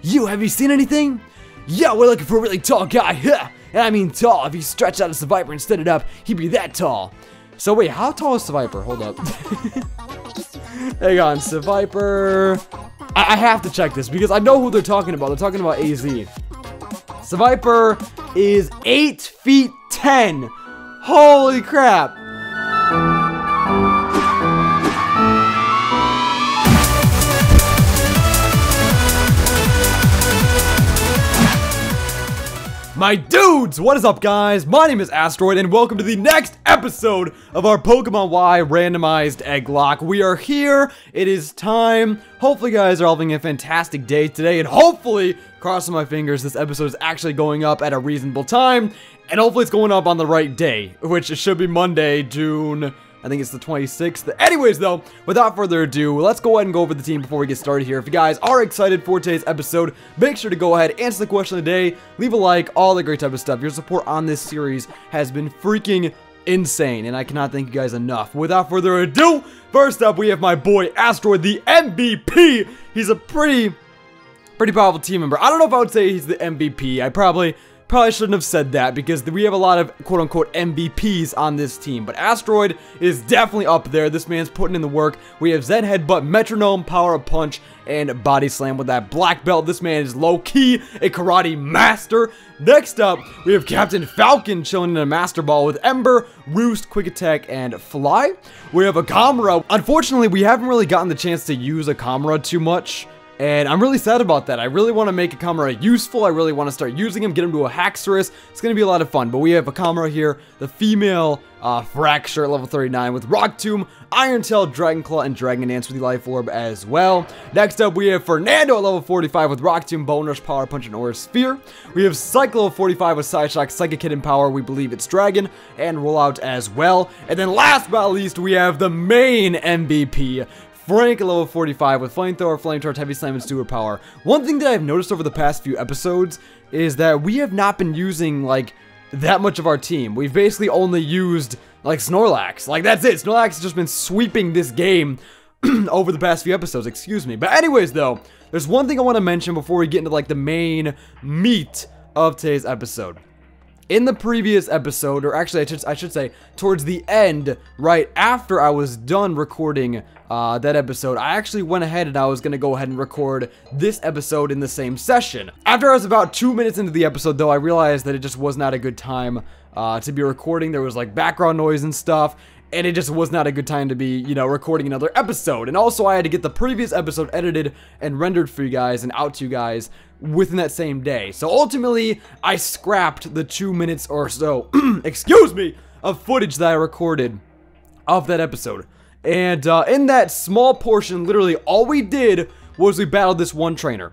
You, have you seen anything? Yeah, we're looking for a really tall guy. And I mean tall. If you stretch out a Survivor and stood it up, he'd be that tall. So wait, how tall is Survivor? Hold up. Hang on, Survivor. I have to check this because I know who they're talking about. They're talking about AZ. Survivor is 8 feet 10. Holy crap. My dudes, what is up guys? My name is Astroid and welcome to the next episode of our Pokemon Y Randomized Egglocke. We are here, it is time. Hopefully you guys are having a fantastic day today and hopefully, crossing my fingers, this episode is actually going up at a reasonable time. And hopefully it's going up on the right day, which it should be Monday, June... I think it's the 26th. Anyways, though, without further ado, let's go ahead and go over the team before we get started here. If you guys are excited for today's episode, make sure to go ahead, answer the question of the day, leave a like, all the great type of stuff. Your support on this series has been freaking insane, and I cannot thank you guys enough. Without further ado, first up, we have my boy, Astroid, the MVP. He's a pretty powerful team member. I don't know if I would say he's the MVP. I probably shouldn't have said that because we have a lot of quote-unquote MVPs on this team, but Astroid is definitely up there. This man's putting in the work. We have Zen Headbutt, Metronome, Power Up Punch, and Body Slam with that black belt. This man is low-key a karate master. Next up, we have Captain Falcon chilling in a Master Ball with Ember, Roost, Quick Attack, and Fly. We have a Akamura. Unfortunately, we haven't really gotten the chance to use a Akamura too much. And I'm really sad about that. I really want to make Akamura useful. I really want to start using him, get him to a Haxorus. It's going to be a lot of fun. But we have Akamura here, the female Fracture at level 39 with Rock Tomb, Iron Tail, Dragon Claw, and Dragon Dance with the Life Orb as well. Next up, we have Fernando at level 45 with Rock Tomb, Bone Rush, Power Punch, and Aura Sphere. We have Cycle at 45 with Side Shock, Psychic Hidden Power, we believe it's Dragon, and Rollout as well. And then last but not least, we have the main MVP, Frank at level 45 with Flamethrower, Flame Charge, Heavy Slam, and Steward Power. One thing that I've noticed over the past few episodes is that we have not been using, like, that much of our team. We've basically only used, like, Snorlax. Like, that's it. Snorlax has just been sweeping this game over the past few episodes, excuse me. But anyways, though, there's one thing I want to mention before we get into, like, the main meat of today's episode. In the previous episode, or actually I should say, towards the end, right after I was done recording that episode, I actually went ahead and I was going to go ahead and record this episode in the same session. After I was about 2 minutes into the episode, though, I realized that it just was not a good time to be recording. There was, like, background noise and stuff, and it just was not a good time to be, you know, recording another episode. And also, I had to get the previous episode edited and rendered for you guys and out to you guys within that same day. So ultimately, I scrapped the 2 minutes or so, excuse me, of footage that I recorded of that episode. And in that small portion, literally all we did was we battled this one trainer.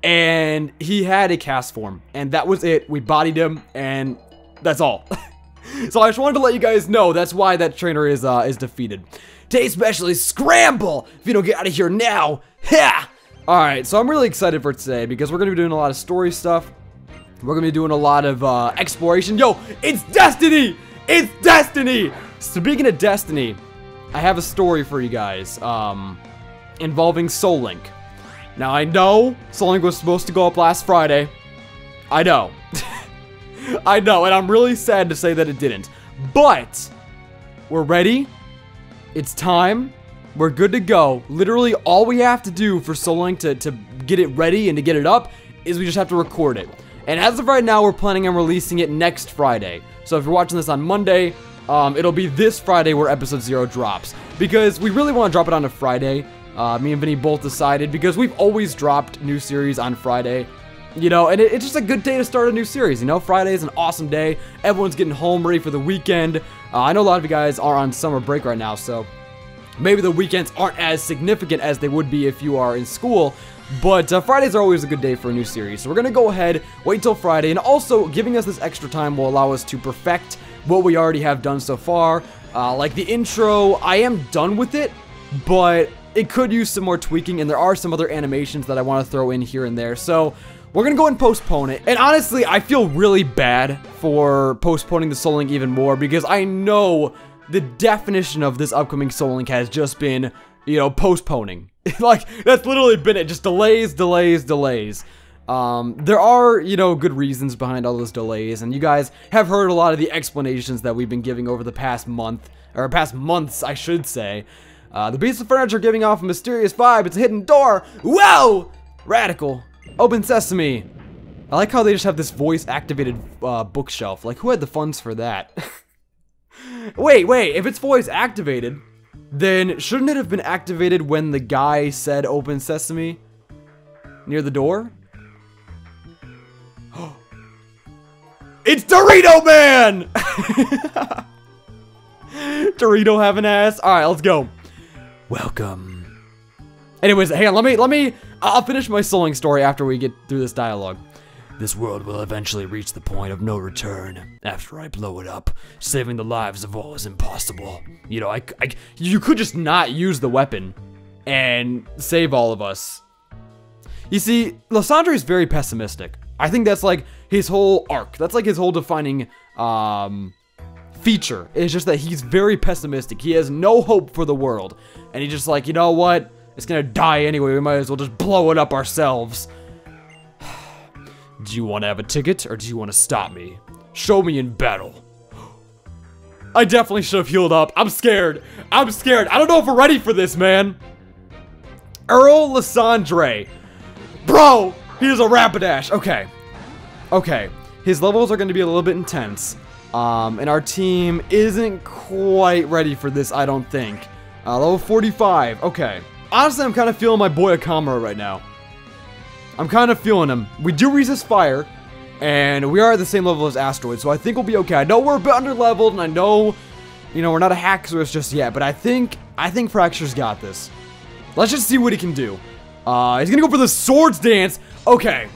And he had a cast form. And that was it. We bodied him, and that's all. So I just wanted to let you guys know that's why that trainer is defeated. Today's special is Scramble! If you don't get out of here now, ha! Alright, so I'm really excited for today because we're going to be doing a lot of story stuff. We're going to be doing a lot of exploration. Yo, it's Destiny! It's Destiny! Speaking of Destiny, I have a story for you guys involving Soul Link. Now, I know Soul Link was supposed to go up last Friday. I know. I know, and I'm really sad to say that it didn't. But we're ready. It's time. We're good to go. Literally, all we have to do for Soul Link to get it ready and to get it up is we just have to record it. And as of right now, we're planning on releasing it next Friday. So if you're watching this on Monday, it'll be this Friday where episode 0 drops. Because we really want to drop it on a Friday. Me and Vinny both decided because we've always dropped new series on Friday. You know, and it's just a good day to start a new series, you know? Friday is an awesome day. Everyone's getting home, ready for the weekend. I know a lot of you guys are on summer break right now, so maybe the weekends aren't as significant as they would be if you are in school. But Fridays are always a good day for a new series. So we're going to go ahead, wait till Friday, and also giving us this extra time will allow us to perfect what we already have done so far. Like the intro, I am done with it, but it could use some more tweaking, and there are some other animations that I want to throw in here and there. So we're going to go ahead and postpone it. And honestly, I feel really bad for postponing the Soul Link even more because I know the definition of this upcoming Soul Link has just been, you know, postponing. Like, that's literally been it. Just delays, delays, delays. There are, you know, good reasons behind all those delays, and you guys have heard a lot of the explanations that we've been giving over the past month, or past months, I should say. The piece of furniture giving off a mysterious vibe. It's a hidden door. Whoa! Radical. Open sesame. I like how they just have this voice-activated bookshelf. Like, who had the funds for that? Wait, if it's voice-activated, then shouldn't it have been activated when the guy said open sesame? Near the door? It's Dorito Man! Dorito have an ass. Alright, let's go. Welcome. Anyways, hang on, I'll finish my souling story after we get through this dialogue. This world will eventually reach the point of no return after I blow it up. Saving the lives of all is impossible. You know, you could just not use the weapon and save all of us. You see, Lysandre is very pessimistic. I think that's like his whole arc. That's like his whole defining feature. It's just that he's very pessimistic. He has no hope for the world. And he's just like, you know what? It's gonna die anyway. We might as well just blow it up ourselves. Do you want to have a ticket, or do you want to stop me? Show me in battle. I definitely should have healed up. I'm scared. I don't know if we're ready for this, man. Lysandre. Bro, he has a Rapidash. Okay. His levels are going to be a little bit intense. And our team isn't quite ready for this, I don't think. Level 45. Okay. Honestly, I'm kind of feeling my boy Akamura right now. I'm kind of feeling him. We do resist fire, and we are at the same level as Astroid, so I think we'll be okay. I know we're a bit under-leveled, and I know, you know, we're not a Haxorus just yet, but I think Fracture's got this. Let's just see what he can do. He's gonna go for the swords dance. Okay,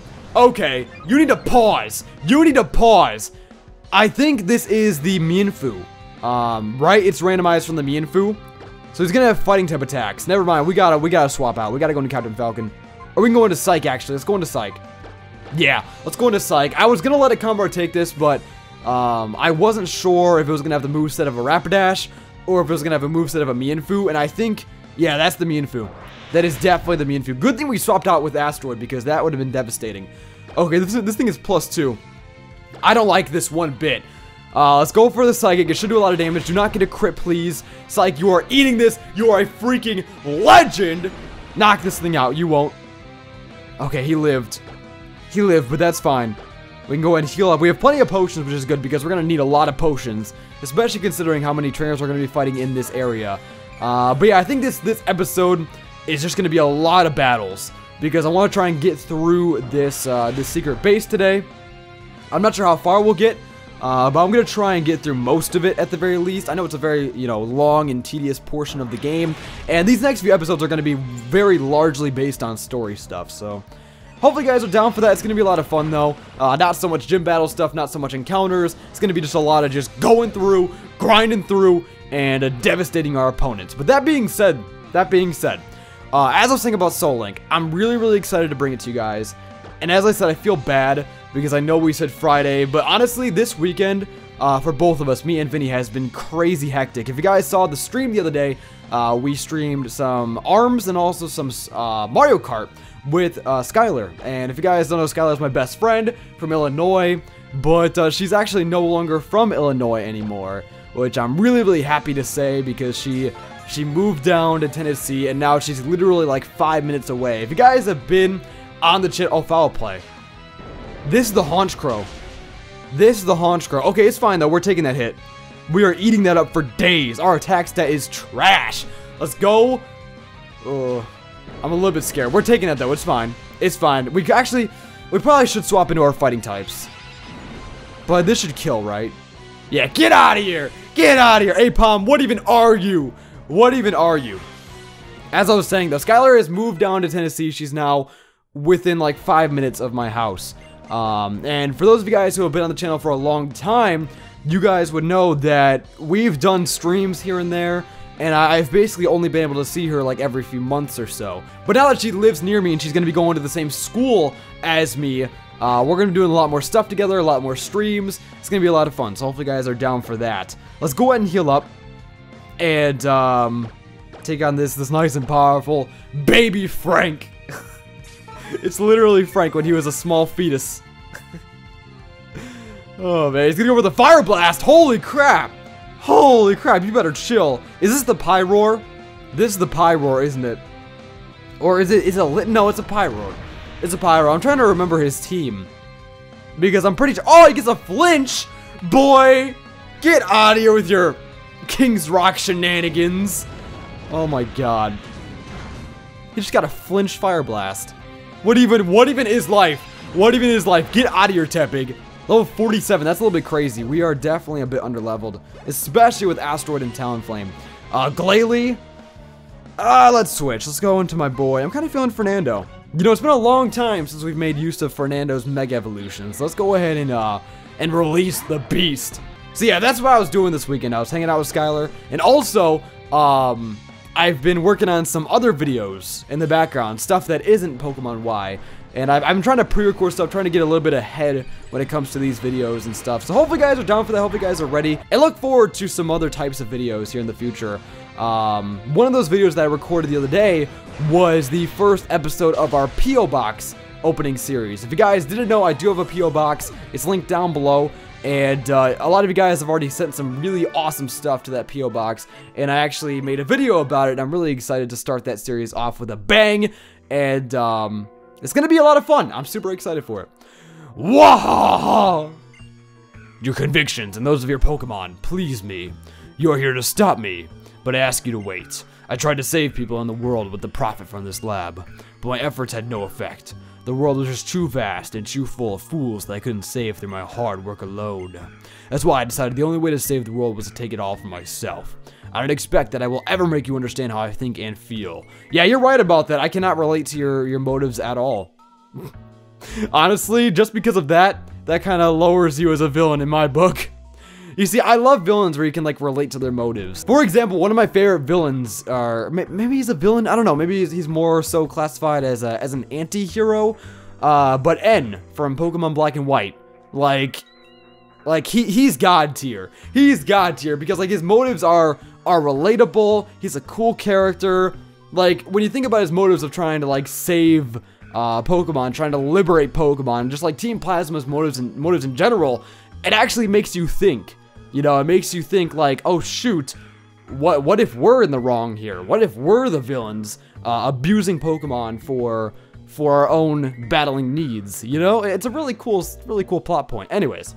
you need to pause. I think this is the Mienfoo, right? It's randomized from the Mienfoo, so he's gonna have fighting type attacks. Never mind, we gotta swap out. We gotta go into Captain Falcon. Or we can go into Psych, actually. Let's go into Psych. Yeah, let's go into Psych. I was going to let Akamura take this, but I wasn't sure if it was going to have the moveset of a Rapidash or if it was going to have a moveset of a Mienfoo. And I think, yeah, that's the Mienfoo. That is definitely the Mienfoo. Good thing we swapped out with Astroid because that would have been devastating. Okay, this thing is +2. I don't like this one bit. Let's go for the Psychic. It should do a lot of damage. Do not get a crit, please. Psych, you are eating this. You are a freaking legend. Knock this thing out. You won't. Okay, he lived, but that's fine. We can go ahead and heal up. We have plenty of potions, which is good because we're going to need a lot of potions, especially considering how many trainers we're going to be fighting in this area. But yeah, I think this episode is just going to be a lot of battles because I want to try and get through this this secret base today. I'm not sure how far we'll get, but I'm going to try and get through most of it at the very least. I know it's a very, you know, long and tedious portion of the game, and these next few episodes are going to be very largely based on story stuff, so hopefully you guys are down for that. It's going to be a lot of fun, though. Not so much gym battle stuff, not so much encounters. It's going to be just a lot of just going through, grinding through, and devastating our opponents. But that being said, as I was saying about Soul Link, I'm really excited to bring it to you guys, and as I said, I feel bad because I know we said Friday, but honestly, this weekend, for both of us, me and Vinny, has been crazy hectic. If you guys saw the stream the other day, we streamed some ARMS and also some Mario Kart with Skylar. And if you guys don't know, Skylar's my best friend from Illinois, but she's actually no longer from Illinois anymore, which I'm really happy to say because she moved down to Tennessee, and now she's literally like 5 minutes away. If you guys have been on the channel, oh, foul play. This is the Haunch Crow. Okay, it's fine, though. We're taking that hit. We are eating that up for days. Our attack stat is trash. Let's go. I'm a little bit scared. We're taking that, though. It's fine. We probably should swap into our fighting types. But this should kill, right? Yeah, get out of here. Hey, Palm, what even are you? As I was saying, though, Skylar has moved down to Tennessee. She's now within, like, 5 minutes of my house. And for those of you guys who have been on the channel for a long time, you guys would know that we've done streams here and there, and I've basically only been able to see her like every few months or so. But now that she lives near me and she's going to be going to the same school as me, we're going to be doing a lot more stuff together, a lot more streams. It's going to be a lot of fun, so hopefully you guys are down for that. Let's go ahead and heal up, and take on this nice and powerful baby Frank. It's literally Frank when he was a small fetus. Oh man, he's gonna go for the fire blast. Holy crap! Holy crap! You better chill. Is this the Pyroar? This is the Pyroar, isn't it? Or is it a lit? No, it's a Pyroar. It's a Pyroar. I'm trying to remember his team because I'm pretty sure. Oh, he gets a flinch, boy! Get out of here with your King's Rock shenanigans. Oh my god. He just got a flinch fire blast. What even is life? What even is life? Get out of here, Tepig. Level 47, that's a little bit crazy. We are definitely a bit underleveled, especially with Astroid and Talonflame. Glalie. Let's switch. Let's go into my boy. I'm kind of feeling Fernando. You know, it's been a long time since we've made use of Fernando's Mega Evolutions. Let's go ahead and release the beast. So yeah, that's what I was doing this weekend. I was hanging out with Skylar, and also, I've been working on some other videos in the background, stuff that isn't Pokemon Y, and I'm trying to pre-record stuff, trying to get a little bit ahead when it comes to these videos and stuff. So hopefully you guys are down for that, hopefully you guys are ready, and look forward to some other types of videos here in the future. One of those videos that I recorded the other day was the first episode of our P.O. Box opening series. If you guys didn't know, I do have a P.O. Box. It's linked down below. And a lot of you guys have already sent some really awesome stuff to that P.O. Box, and I actually made a video about it, and I'm really excited to start that series off with a bang, and it's going to be a lot of fun. I'm super excited for it. Wahaha! Your convictions and those of your Pokemon please me. You're here to stop me, but I ask you to wait. I tried to save people in the world with the profit from this lab, but my efforts had no effect. The world was just too vast and too full of fools that I couldn't save through my hard work alone. That's why I decided the only way to save the world was to take it all for myself. I don't expect that I will ever make you understand how I think and feel. Yeah, you're right about that. I cannot relate to your motives at all. Honestly, just because of that kind of lowers you as a villain in my book. You see, I love villains where you can, like, relate to their motives. For example, one of my favorite villains are... Maybe he's a villain? I don't know. Maybe he's more so classified as an anti-hero. But N from Pokemon Black and White. Like he's God tier. He's God tier because, like, his motives are relatable. He's a cool character. Like, when you think about his motives of trying to, like, save... Pokemon, trying to liberate Pokemon, just like Team Plasma's motives in general, it actually makes you think. You know, it makes you think like, oh shoot, what if we're in the wrong here? What if we're the villains abusing Pokemon for our own battling needs? You know, it's a really cool plot point. Anyways,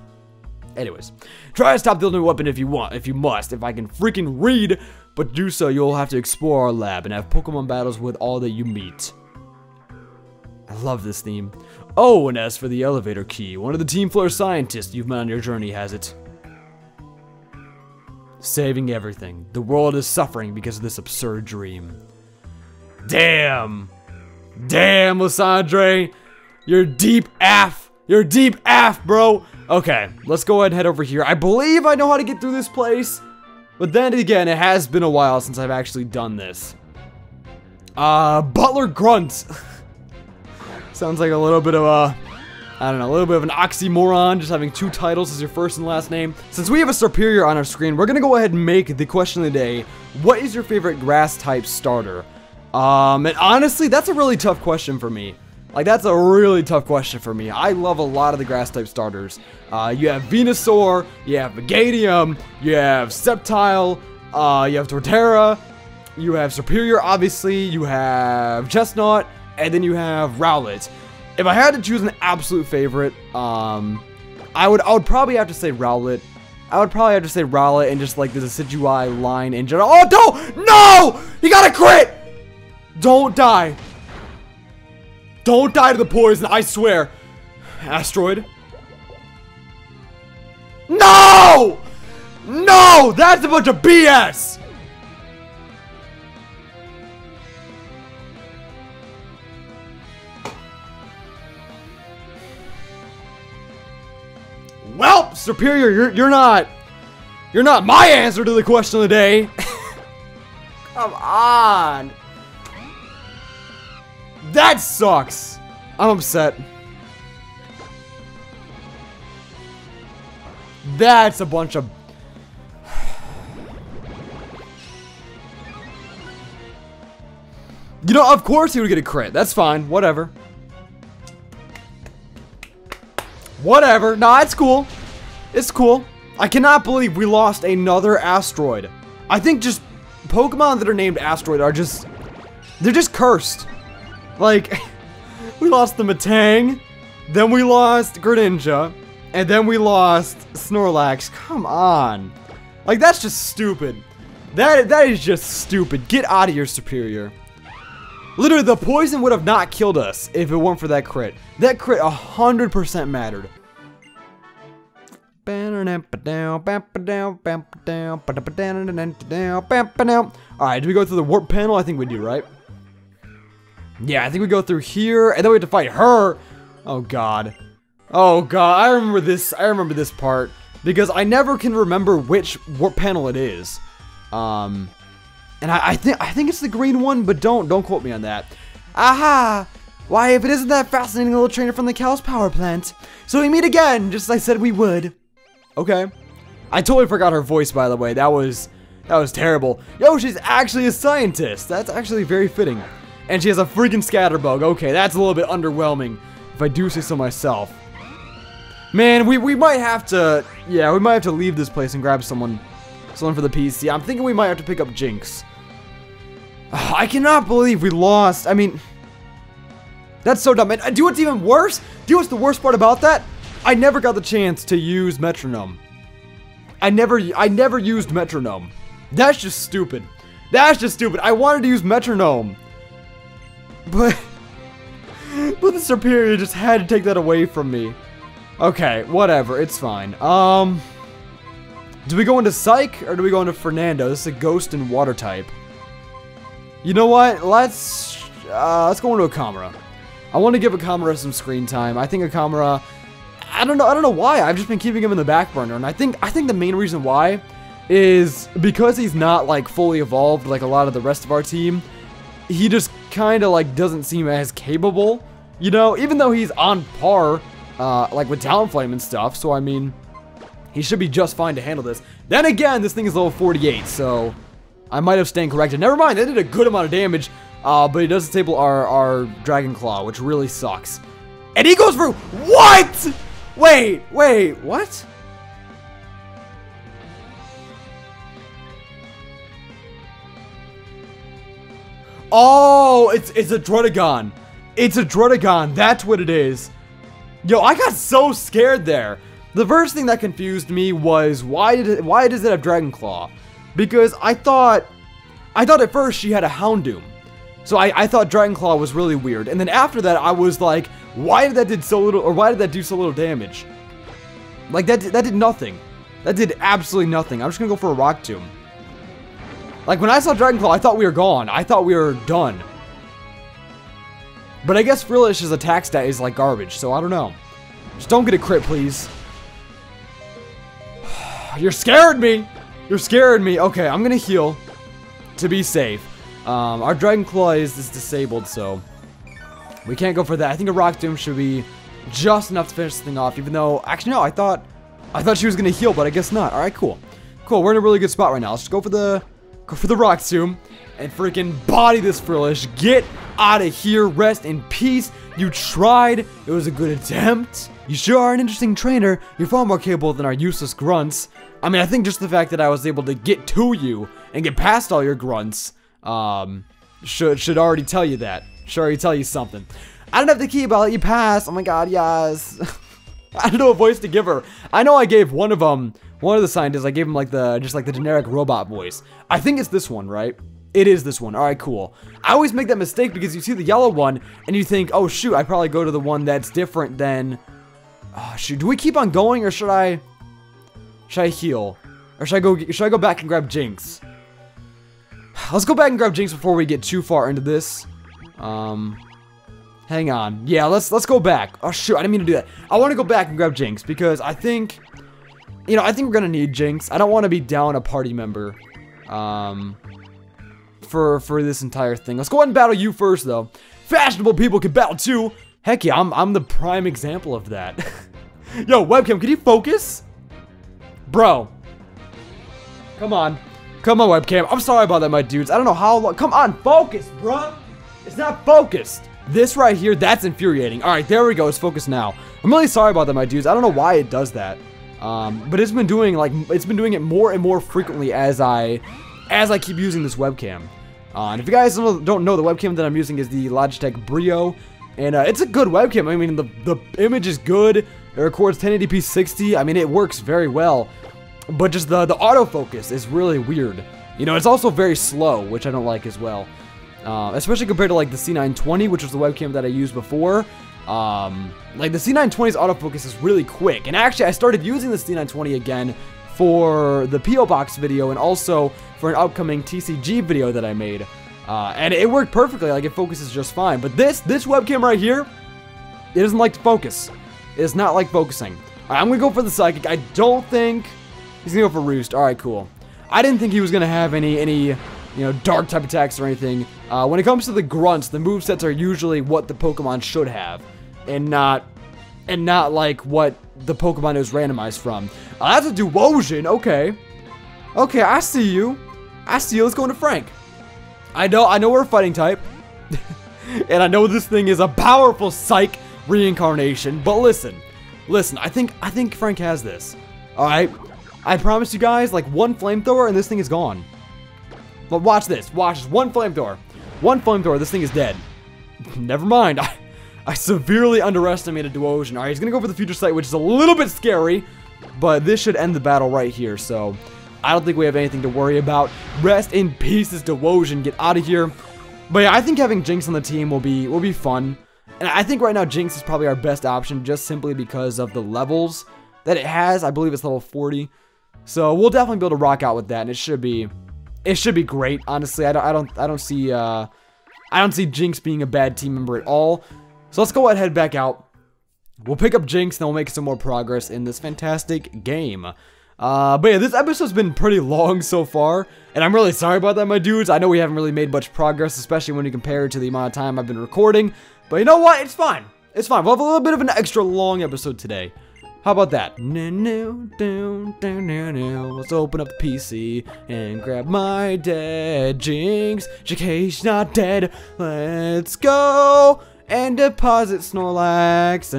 try to stop the ultimate weapon if you must. If I can freaking read, but to do so, you'll have to explore our lab and have Pokemon battles with all that you meet. I love this theme. Oh, and as for the elevator key, one of the Team Flare scientists you've met on your journey has it. Saving everything. The world is suffering because of this absurd dream. Damn. Damn, Lysandre. You're deep AF. You're deep AF, bro. Okay, let's go ahead and head over here. I believe I know how to get through this place. But then again, it has been a while since I've actually done this. Butler Grunt. Sounds like a little bit of a... I don't know, a little bit of an oxymoron, just having two titles as your first and last name. Since we have a Serperior on our screen, we're gonna go ahead and make the question of the day. What is your favorite grass-type starter? And honestly, that's a really tough question for me. Like, that's a really tough question for me. I love a lot of the grass-type starters. You have Venusaur, you have Megadium, you have Sceptile, you have Torterra, you have Serperior, obviously, you have Chestnut, and then you have Rowlet. If I had to choose an absolute favorite, I would probably have to say Rowlet. I would probably have to say Rowlet and just like the Decidueye line in general. Oh, don't! No! He got a crit! Don't die. Don't die to the poison, I swear. Astroid. No! No! That's a bunch of BS! Well, Serperior, you're not my answer to the question of the day. Come on. That sucks. I'm upset. That's a bunch of... You know, of course he would get a crit. That's fine. Whatever. Whatever. Nah, it's cool. It's cool. I cannot believe we lost another Astroid. I think just Pokemon that are named Astroid are just... they're just cursed. Like, we lost the Metang, then we lost Greninja, and then we lost Snorlax. Come on. Like, that's just stupid. That is just stupid. Get out of here, Superior. Literally, the poison would have not killed us if it weren't for that crit. That crit 100% mattered. Alright, do we go through the warp panel? I think we do, right? Yeah, I think we go through here, and then we have to fight her. Oh, God. Oh, God. I remember this. I remember this part. Because I never can remember which warp panel it is. And I think it's the green one, but don't quote me on that. Aha! Why, if it isn't that fascinating little trainer from the Cow's power plant. So we meet again, just as I said we would. Okay. I totally forgot her voice, by the way. That was terrible. Yo, she's actually a scientist. That's actually very fitting. And she has a freaking scatterbug. Okay, that's a little bit underwhelming, if I do say so myself. Man, we might have to, yeah, we might have to leave this place and grab someone for the PC. I'm thinking we might have to pick up Jinx. I cannot believe we lost. I mean, that's so dumb. And do you know what's even worse? Do you know what's the worst part about that? I never got the chance to use Metronome. I never used Metronome. That's just stupid. That's just stupid. I wanted to use Metronome. But the Superior just had to take that away from me. Okay, whatever. It's fine. Do we go into Psych or do we go into Fernando? This is a ghost and water type. You know what? Let's go into Akamura. I want to give Akamura some screen time. I think Akamura, I don't know why. I've just been keeping him in the back burner, and I think the main reason why is because he's not like fully evolved like a lot of the rest of our team. He just kind of like doesn't seem as capable, you know, even though he's on par like with Talonflame and stuff. So I mean, he should be just fine to handle this. Then again, this thing is level 48, so I might have stand corrected. Never mind, that did a good amount of damage, but he does disable our Dragon Claw, which really sucks. And he goes for what? Wait, what? Oh, it's a Druddigon. It's a Druddigon. That's what it is. Yo, I got so scared there. The first thing that confused me was why does it have Dragon Claw? Because I thought at first she had a Houndoom. So I thought Dragon Claw was really weird. And then after that I was like, why did that do so little damage? Like that did nothing. That did absolutely nothing. I'm just gonna go for a Rock Tomb. Like when I saw Dragon Claw, I thought we were gone. I thought we were done. But I guess Frilish's attack stat is like garbage, so I don't know. Just don't get a crit, please. You're scaring me. You're scaring me. Okay, I'm gonna heal to be safe. Our Dragon Claw is disabled, so we can't go for that. I think a Rock Tomb should be just enough to finish this thing off, even though, actually no, I thought she was gonna heal, but I guess not. Alright, cool. Cool, we're in a really good spot right now. Let's just go for the Rock Tomb and freaking body this Frillish. Get out of here. Rest in peace. You tried. It was a good attempt. You sure are an interesting trainer. You're far more capable than our useless grunts. I mean, I think just the fact that I was able to get to you and get past all your grunts, should already tell you that. Should already tell you something. I don't have the key, but I'll let you pass. Oh my god, yes. I don't know what voice to give her. I know I gave one of the scientists, I gave him like the generic robot voice. I think it's this one, right? It is this one. Alright, cool. I always make that mistake because you see the yellow one and you think, oh shoot, I probably go to the one that's different than... Oh shoot, do we keep on going or should I heal? Or should I go back and grab Jinx? Let's go back and grab Jinx before we get too far into this. Hang on. Yeah, let's go back. Oh shoot, I didn't mean to do that. I want to go back and grab Jinx because I think, you know, I think we're gonna need Jinx. I don't want to be down a party member, for this entire thing. Let's go ahead and battle you first, though. Fashionable people can battle too. Heck yeah, I'm the prime example of that. Yo, webcam, can you focus? Bro. Come on. Come on, webcam. I'm sorry about that, my dudes. I don't know how long. Come on, focus, bruh. It's not focused. This right here, that's infuriating. All right, there we go. It's focused now. I'm really sorry about that, my dudes. I don't know why it does that. But it's been doing it more and more frequently as I keep using this webcam. And if you guys don't know, the webcam that I'm using is the Logitech Brio, and it's a good webcam. I mean, the image is good. It records 1080p 60. I mean, it works very well. But just the autofocus is really weird. You know, it's also very slow, which I don't like as well. Especially compared to like the C920, which was the webcam that I used before. Like the C920's autofocus is really quick. And actually, I started using the C920 again for the P.O. Box video and also for an upcoming TCG video that I made. And it worked perfectly. Like, it focuses just fine. But this webcam right here, it doesn't like to focus. It does not like focusing. All right, I'm going to go for the Psychic. I don't think he's going to go for Roost. All right, cool. I didn't think he was going to have any you know, dark type attacks or anything. When it comes to the grunts, the movesets are usually what the Pokemon should have, and not like what the Pokemon is randomized from. That's a Duosion. Okay, okay, I see you. I see you. Let's go into Frank. I know we're a fighting type, and I know this thing is a powerful Psych reincarnation. But listen, I think Frank has this. All right. I promise you guys, like, one flamethrower and this thing is gone. But watch this. Watch this. One flamethrower. One flamethrower. This thing is dead. Never mind. I severely underestimated Duosion. Alright, he's going to go for the Future Sight, which is a little bit scary. But this should end the battle right here. So, I don't think we have anything to worry about. Rest in pieces, Duosion. Get out of here. But yeah, I think having Jinx on the team will be fun. And I think right now Jinx is probably our best option just simply because of the levels that it has. I believe it's level 40. So we'll definitely be able to rock out with that, and it should be great. Honestly, I don't see Jinx being a bad team member at all. So let's go ahead and head back out. We'll pick up Jinx, and then we'll make some more progress in this fantastic game. But yeah, this episode's been pretty long so far, and I'm really sorry about that, my dudes. I know we haven't really made much progress, especially when you compare it to the amount of time I've been recording. But you know what? It's fine. It's fine. We'll have a little bit of an extra long episode today. How about that? Let's open up the PC and grab my dead Jinx. JK, not dead. Let's go and deposit Snorlax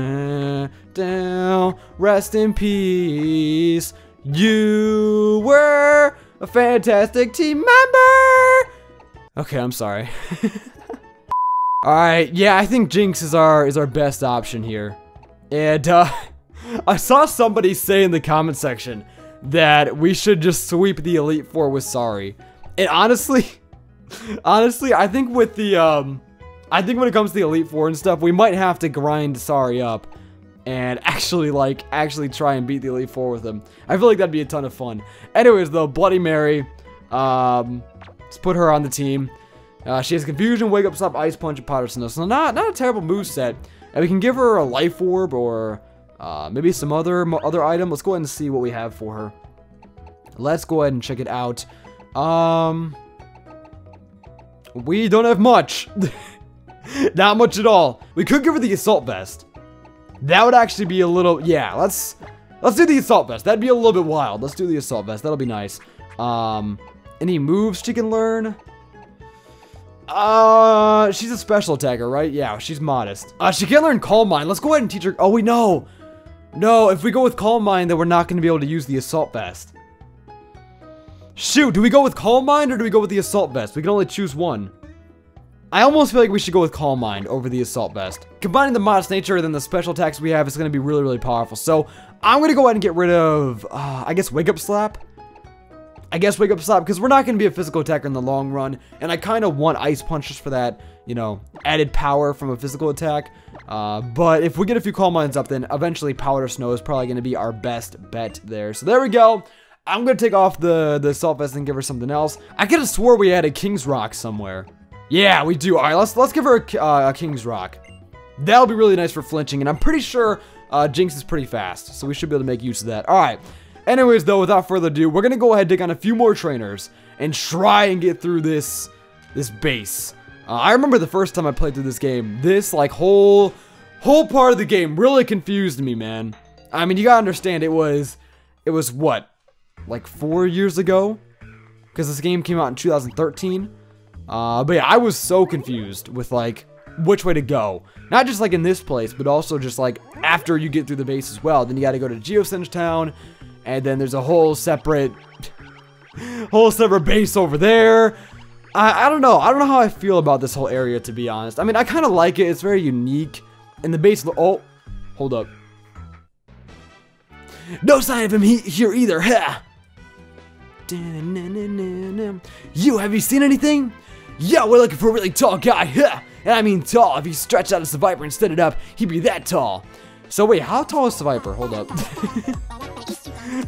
down. Rest in peace. You were a fantastic team member. Okay, I'm sorry. Alright, yeah, I think Jinx is our best option here. And, I saw somebody say in the comment section that we should just sweep the Elite Four with Sorry. And honestly, I think with the, I think when it comes to the Elite Four and stuff, we might have to grind Sorry up and actually try and beat the Elite Four with them. I feel like that'd be a ton of fun. Anyways, though, Bloody Mary, let's put her on the team. She has Confusion, Wake Up, Slap, Ice Punch, and Powder Snow. So not a terrible moveset. And we can give her a Life Orb or maybe some other item. Let's go ahead and see what we have for her. Let's go ahead and check it out. We don't have much. Not much at all. We could give her the Assault Vest. That would actually be a little, yeah, let's do the Assault Vest. That'd be a little bit wild. Let's do the Assault Vest. That'll be nice. Any moves she can learn? She's a special attacker, right? Yeah, she's modest. She can learn Calm Mind. Let's go ahead and teach her. Oh, wait, no. No, if we go with Calm Mind, then we're not going to be able to use the Assault Vest. Shoot, do we go with Calm Mind or do we go with the Assault Vest? We can only choose one. I almost feel like we should go with Calm Mind over the Assault Vest. Combining the modest nature and then the special attacks we have is going to be really, really powerful. So, I'm going to go ahead and get rid of, I guess, Wake Up Slap. Wake Up Slap, because we're not going to be a physical attacker in the long run, and I kind of want Ice Punch just for that, you know, added power from a physical attack. But if we get a few Calm Minds up, then eventually Powder Snow is probably going to be our best bet there. So there we go. I'm going to take off the Assault Vest and give her something else. I could have swore we had a King's Rock somewhere. Yeah, we do. All right, let's give her a King's Rock. That'll be really nice for flinching, and I'm pretty sure Jinx is pretty fast, so we should be able to make use of that. All right. Anyways, though, without further ado, we're going to go ahead and take on a few more trainers and try and get through this base. I remember the first time I played through this game, this, like, whole part of the game really confused me, man. I mean, you gotta understand, it was what, like 4 years ago? Because this game came out in 2013. But yeah, I was so confused with, like, which way to go. Not just, like, in this place, but also just, like, after you get through the base as well. Then you gotta go to Geosenge Town, and then there's a whole separate base over there. I don't know. I don't know how I feel about this whole area, to be honest. I mean, I kind of like it. It's very unique. And the base... Oh, hold up. No sign of him here either. Ha! You, have you seen anything? Yeah, we're looking for a really tall guy. Ha! And I mean tall. If he stretched out as a Viper and stood it up, he'd be that tall. So wait, how tall is the Viper? Hold up.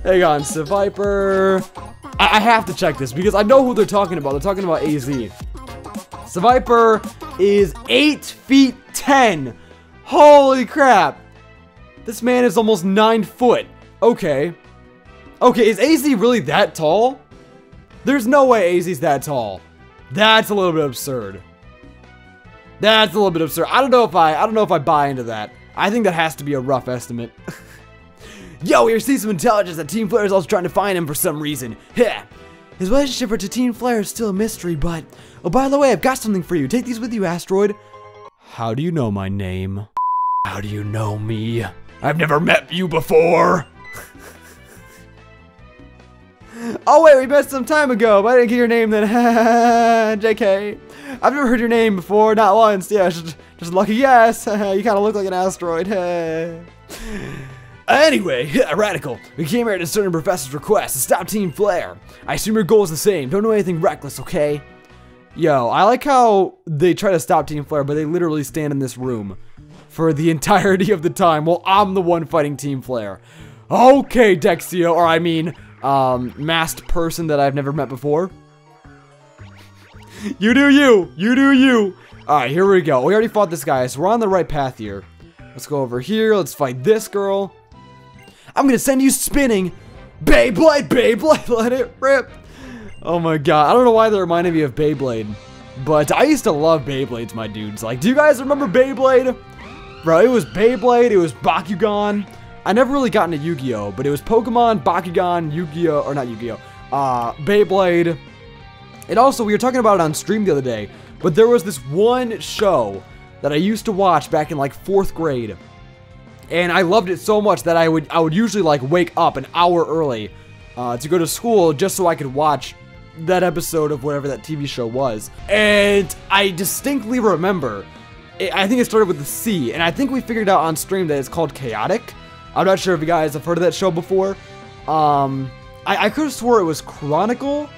Hang on, Viper. I have to check this because I know who they're talking about. They're talking about AZ. Viper is 8 feet 10. Holy crap. This man is almost 9 foot. Okay. Okay, is AZ really that tall? There's no way AZ's that tall. That's a little bit absurd. That's a little bit absurd. I don't know if I buy into that. I think that has to be a rough estimate. Yo, we see some intelligence that Team Flare is also trying to find him for some reason. Heh. His relationship to Team Flare is still a mystery, but... Oh, by the way, I've got something for you. Take these with you, Astroid. How do you know my name? How do you know me? I've never met you before. Oh, wait, we met some time ago, but I didn't get your name then. JK. I've never heard your name before, not once. Yeah, just lucky guess. You kind of look like an asteroid. Anyway, Radical, we came here to serve the professor's request to stop Team Flare. I assume your goal is the same. Don't do anything reckless, okay? Yo, I like how they try to stop Team Flare, but they literally stand in this room for the entirety of the time while I'm the one fighting Team Flare. Okay, Dexio, or I mean, masked person that I've never met before. You do you. You do you. Alright, here we go. We already fought this guy, so we're on the right path here. Let's go over here. Let's fight this girl. I'm gonna send you spinning. Beyblade, Beyblade, let it rip. Oh my god. I don't know why that reminded me of Beyblade. But I used to love Beyblades, my dudes. Like, do you guys remember Beyblade? Bro, it was Beyblade, it was Bakugan. I never really got into Yu-Gi-Oh! But it was Pokemon, Bakugan, Yu-Gi-Oh! Or not Yu-Gi-Oh! Beyblade. And also, we were talking about it on stream the other day. But there was this one show that I used to watch back in like 4th grade. And I loved it so much that I would usually like wake up an hour early to go to school just so I could watch that episode of whatever that TV show was. And I distinctly remember, I think it started with the C, and I think we figured out on stream that it's called Chaotic. I'm not sure if you guys have heard of that show before. I could have swore it was Chronicle,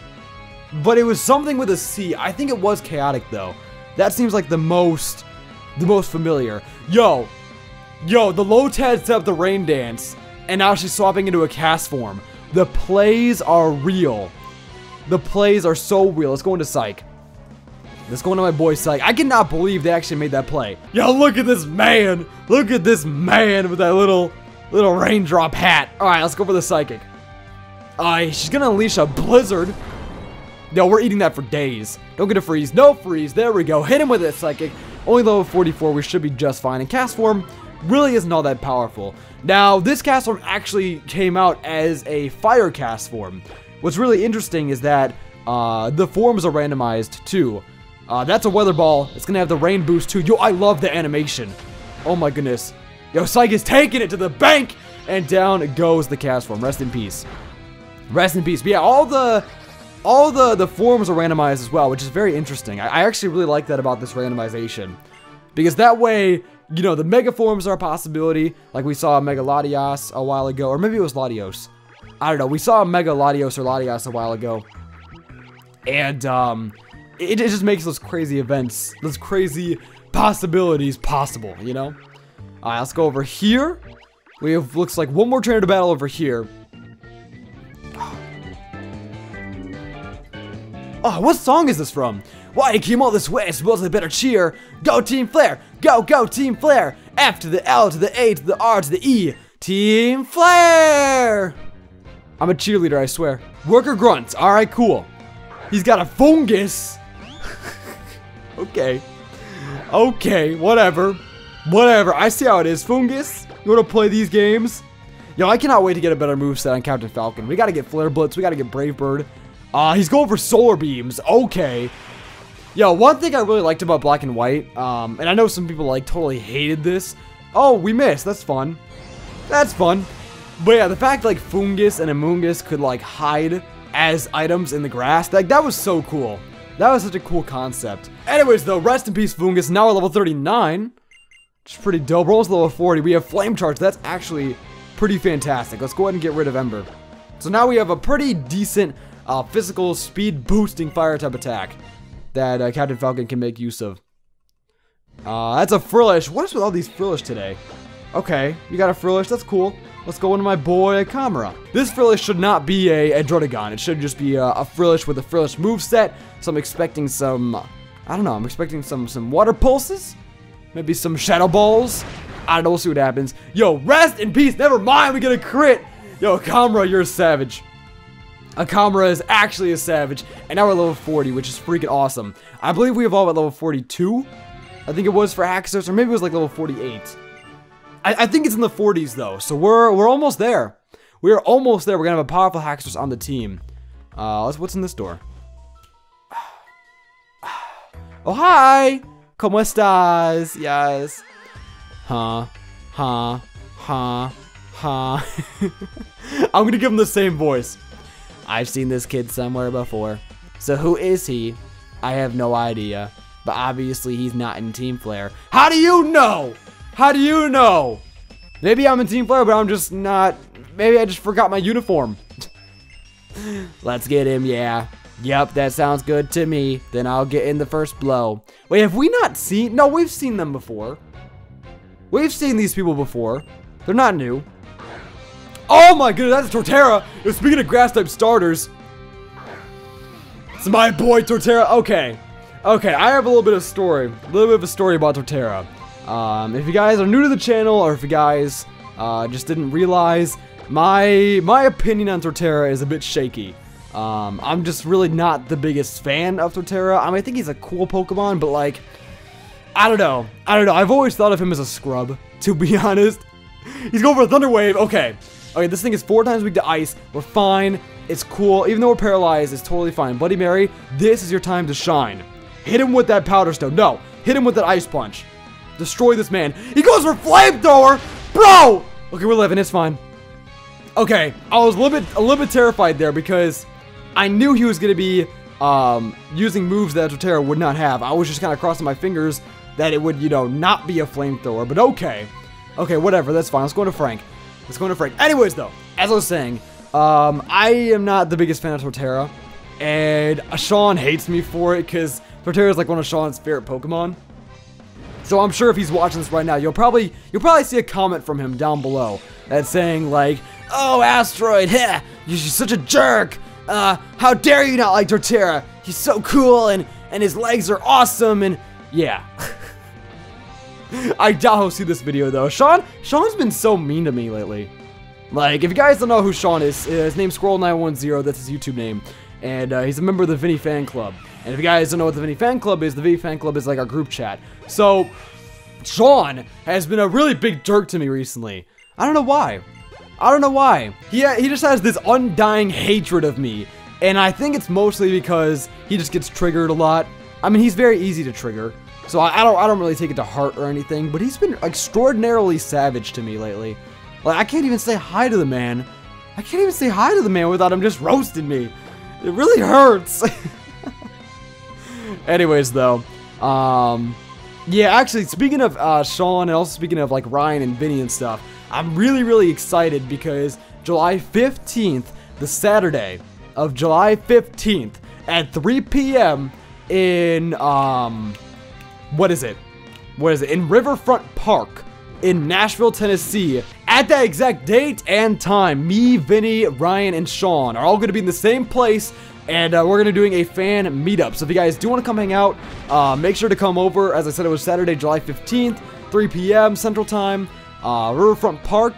but it was something with a C. I think it was Chaotic though. That seems like the most familiar. Yo, the Lotad set up the rain dance, and now she's swapping into a cast form. The plays are real. The plays are so real. Let's go into Psych. Let's go into my boy Psych. I cannot believe they actually made that play. Yo, look at this man. Look at this man with that little raindrop hat. All right, let's go for the Psychic. She's gonna unleash a blizzard. Yo, we're eating that for days. Don't get a freeze. No freeze. There we go. Hit him with it, Psychic. Only level 44. We should be just fine. And cast form really isn't all that powerful. Now, this cast form actually came out as a fire cast form. What's really interesting is that the forms are randomized too. That's a weather ball. It's gonna have the rain boost too. Yo, I love the animation. Oh my goodness. Yo, Psych is taking it to the bank, and down goes the cast form. Rest in peace. Rest in peace. But yeah, all the forms are randomized as well, which is very interesting. I actually really like that about this randomization, because that way, you know, the mega forms are a possibility, like we saw Mega Latios a while ago, or maybe it was Latios. I don't know. We saw Mega Latios or Latios a while ago, and it just makes those crazy events, those crazy possibilities possible, you know? Alright, let's go over here. We have, looks like, one more trainer to battle over here. Oh, what song is this from? Why you came all this way? I suppose I better cheer. Go Team Flare! Go, go Team Flare! F to the L to the A to the R to the E. Team Flare! I'm a cheerleader, I swear. Worker grunts. Alright, cool. He's got a fungus. Okay. Okay, whatever. Whatever. I see how it is. Fungus, you want to play these games? Yo, I cannot wait to get a better moveset on Captain Falcon. We got to get Flare Blitz. We got to get Brave Bird. He's going for Solar Beams. Okay. Yo, one thing I really liked about black and white, and I know some people like totally hated this. Oh, we missed. That's fun. That's fun. But yeah, the fact like Fungus and Amoongus could like hide as items in the grass, like that was so cool. That was such a cool concept. Anyways, though, rest in peace, Fungus. Now we're level 39. Which is pretty dope. We're almost level 40. We have Flame Charge. That's actually pretty fantastic. Let's go ahead and get rid of Ember. So now we have a pretty decent physical speed boosting fire type attack that Captain Falcon can make use of. That's a Frillish. What is with all these Frillish today? Okay, you got a Frillish. That's cool. Let's go into my boy Kamara. This Frillish should not be a Drotagon. It should just be a Frillish with a Frillish moveset. So I'm expecting some, I don't know, I'm expecting some Water Pulses. Maybe some Shadow Balls. I don't know, we'll see what happens. Yo, rest in peace. Never mind, we get a crit. Yo, Kamara, you're a savage. Kamara is actually a savage. And now we're level 40, which is freaking awesome. I believe we evolved at level 42. I think it was for Haxorus, or maybe it was like level 48. I think it's in the 40s though, so we're almost there. We're almost there. We're gonna have a powerful Haxorus on the team. What's in this door? Oh hi! ¿Cómo estás? Yes. Huh. I'm gonna give him the same voice. I've seen this kid somewhere before. So who is he? I have no idea. But obviously he's not in Team Flare. How do you know? How do you know? Maybe I'm in Team Flare, but I'm just not. Maybe I just forgot my uniform. Let's get him, yeah. Yep, that sounds good to me. Then I'll get in the first blow. Wait, have we not seen? No, we've seen them before. We've seen these people before. They're not new. Oh my goodness, that's Torterra. Speaking of grass type starters, it's my boy Torterra. Okay, I have a little bit of story. A little bit of a story about Torterra. If you guys are new to the channel, or if you guys just didn't realize, my opinion on Torterra is a bit shaky. I'm just really not the biggest fan of Torterra. I mean, I think he's a cool Pokemon, but like, I don't know. I've always thought of him as a scrub, to be honest. He's going for a Thunder Wave. Okay, this thing is 4 times weak to ice. We're fine. It's cool. Even though we're paralyzed, it's totally fine. Bloody Mary, this is your time to shine. Hit him with that Powder Stone. No, hit him with that Ice Punch. Destroy this man. He goes for Flamethrower, bro. Okay, we're living. It's fine. Okay, I was a little bit terrified there because I knew he was gonna be using moves that Torterra would not have. I was just kind of crossing my fingers that it would, you know, not be a Flamethrower. But okay, whatever. That's fine. Let's go into Frank. Anyways, though, as I was saying, I am not the biggest fan of Torterra, and Sean hates me for it because Torterra is like one of Sean's favorite Pokemon. So I'm sure if he's watching this right now, you'll probably see a comment from him down below that's saying like, "Oh, Astroid, heh, you're such a jerk. How dare you not like Torterra? He's so cool and his legs are awesome." And yeah. I doubt he'll see this video though. Sean's been so mean to me lately. Like, if you guys don't know who Sean is, his name's Squirrel910, that's his YouTube name. And he's a member of the Vinny Fan Club. And if you guys don't know what the Vinny Fan Club is, the Vinny Fan Club is like our group chat. So, Sean has been a really big jerk to me recently. I don't know why. He just has this undying hatred of me. And I think it's mostly because he just gets triggered a lot. I mean, he's very easy to trigger. So I don't really take it to heart or anything. But he's been extraordinarily savage to me lately. Like, I can't even say hi to the man. Without him just roasting me. It really hurts. Anyways, though, yeah, actually, speaking of Sean, and also speaking of like Ryan and Vinny and stuff, I'm really excited because July 15th, the Saturday of July 15th at 3 p.m. in what is it? In Riverfront Park in Nashville, Tennessee. At that exact date and time, me, Vinny, Ryan, and Sean are all going to be in the same place, and we're going to be doing a fan meetup. So if you guys do want to come hang out, make sure to come over. As I said, it was Saturday, July 15th, 3 p.m. Central Time, Riverfront Park,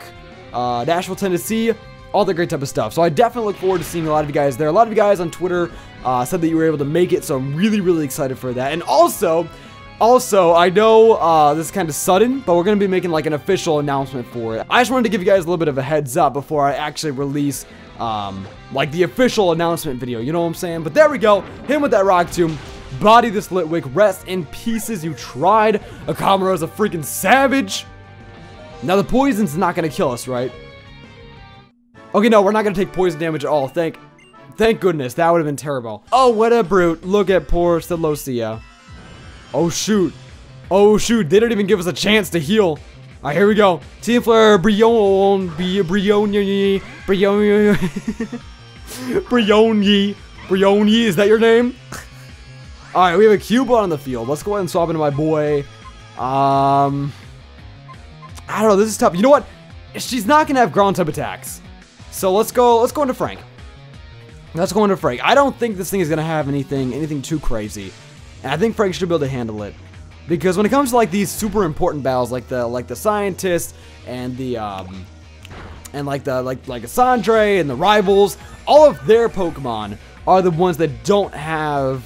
Nashville, Tennessee, all that great type of stuff. So I definitely look forward to seeing a lot of you guys there. A lot of you guys on Twitter said that you were able to make it, so I'm really excited for that. And also, I know this is kind of sudden, but we're going to be making like an official announcement for it. I just wanted to give you guys a little bit of a heads up before I actually release like the official announcement video, you know what I'm saying? But there we go, hit him with that Rock Tomb. Body this Litwick. Rest in pieces. You tried. Akamura's a freaking savage. Now the poison's not gonna kill us, right? Okay, no, we're not gonna take poison damage at all. Thank goodness. That would have been terrible. Oh, what a brute. Look at poor Celosia. Oh, shoot. Oh, shoot. They didn't even give us a chance to heal. Alright, here we go. Team Flare, Brion, is that your name? Alright, we have a Cubone on the field. Let's go ahead and swap into my boy. I don't know, this is tough. You know what? She's not gonna have ground type attacks. So let's go into Frank. Let's go into Frank. I don't think this thing is gonna have anything too crazy. And I think Frank should be able to handle it. Because when it comes to like these super important battles, like the scientists and the like Lysandre and the rivals, all of their Pokemon are the ones that don't have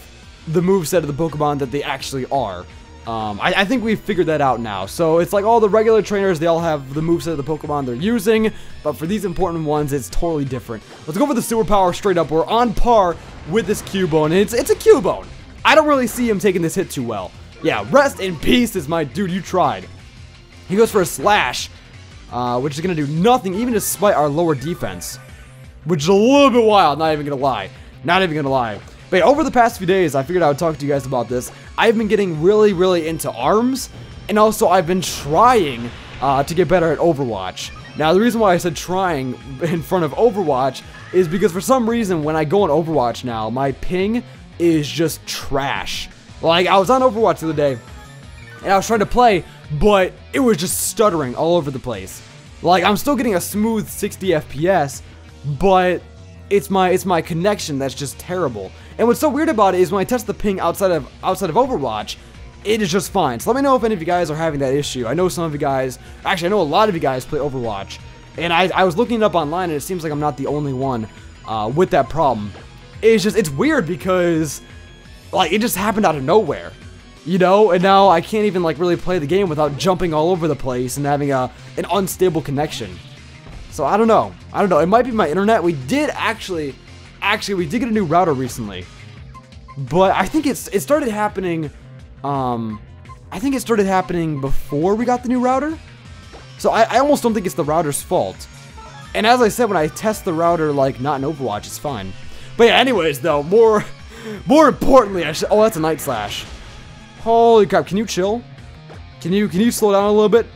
the moveset of the Pokemon that they actually are. I think we've figured that out now. So it's like all the regular trainers, they all have the moveset of the Pokemon they're using, but for these important ones, it's totally different. Let's go for the super power straight up. We're on par with this Cubone. It's a Cubone. I don't really see him taking this hit too well. Yeah, rest in peace is my dude. You tried. He goes for a slash, which is going to do nothing, even despite our lower defense, which is a little bit wild. Not even going to lie. Not even going to lie. But yeah, over the past few days, I figured I would talk to you guys about this. I've been getting really into ARMS, and also I've been trying to get better at Overwatch. Now, the reason why I said trying in front of Overwatch is because for some reason, when I go on Overwatch now, my ping is just trash. Like, I was on Overwatch the other day, and I was trying to play, but it was just stuttering all over the place. Like, I'm still getting a smooth 60 FPS, but it's my connection that's just terrible. And what's so weird about it is when I test the ping outside of Overwatch, it is just fine. So let me know if any of you guys are having that issue. I know some of you guys, actually I know a lot of you guys play Overwatch, and I was looking it up online, and it seems like I'm not the only one with that problem. It's weird because, like, it just happened out of nowhere, you know, and now I can't even, like, really play the game without jumping all over the place and having an unstable connection. So I don't know. It might be my internet. We did actually, we did get a new router recently, but I think it started happening, I think it started happening before we got the new router. So I almost don't think it's the router's fault. And as I said, when I test the router, like, not in Overwatch, it's fine. But yeah, anyways, though, more importantly, oh, that's a Night Slash. Holy crap, can you chill? Can you slow down a little bit?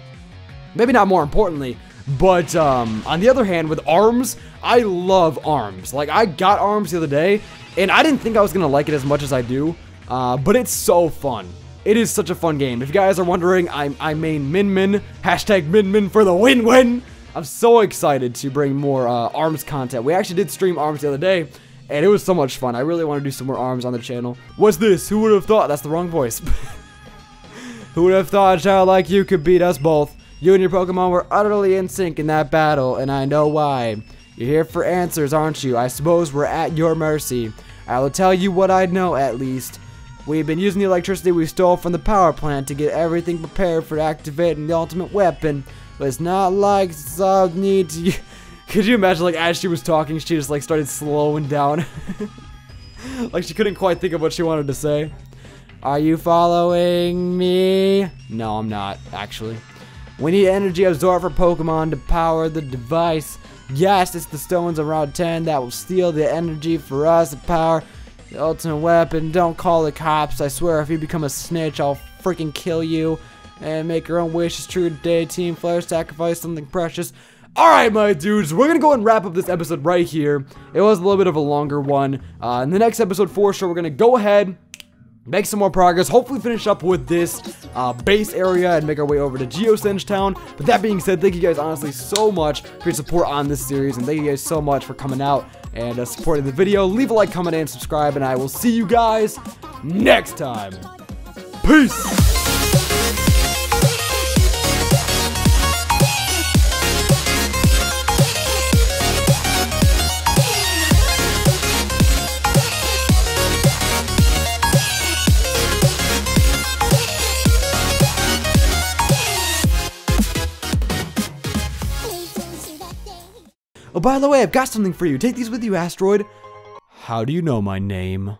Maybe not more importantly, but on the other hand, with ARMS, I love ARMS. Like, I got ARMS the other day, and I didn't think I was gonna like it as much as I do, but it's so fun. It is such a fun game. If you guys are wondering, I main Min, hashtag Min for the win-win. I'm so excited to bring more ARMS content. We actually did stream ARMS the other day, and it was so much fun. I really want to do some more ARMS on the channel. What's this? Who would have thought? That's the wrong voice. Who would have thought a child like you could beat us both? You and your Pokemon were utterly in sync in that battle, and I know why. You're here for answers, aren't you? I suppose we're at your mercy. I will tell you what I know, at least. We've been using the electricity we stole from the power plant to get everything prepared for activating the ultimate weapon. But it's not like I need to... Could you imagine, like, as she was talking, she just, like, started slowing down? Like, she couldn't quite think of what she wanted to say. Are you following me? No, I'm not, actually. We need energy absorb for Pokemon to power the device. Yes, it's the stones around 10 that will steal the energy for us to power the ultimate weapon. Don't call the cops. I swear, if you become a snitch, I'll freaking kill you. And make your own wishes true today, Team Flare. Sacrifice something precious. Alright, my dudes, we're gonna go and wrap up this episode right here. It was a little bit of a longer one. In the next episode, for sure, we're gonna go ahead, make some more progress, hopefully finish up with this base area and make our way over to Geosenge Town. But that being said, thank you guys honestly so much for your support on this series, and thank you guys so much for coming out and supporting the video. Leave a like, comment, and subscribe, and I will see you guys next time. Peace! Oh, by the way, I've got something for you. Take these with you, Astroid. How do you know my name?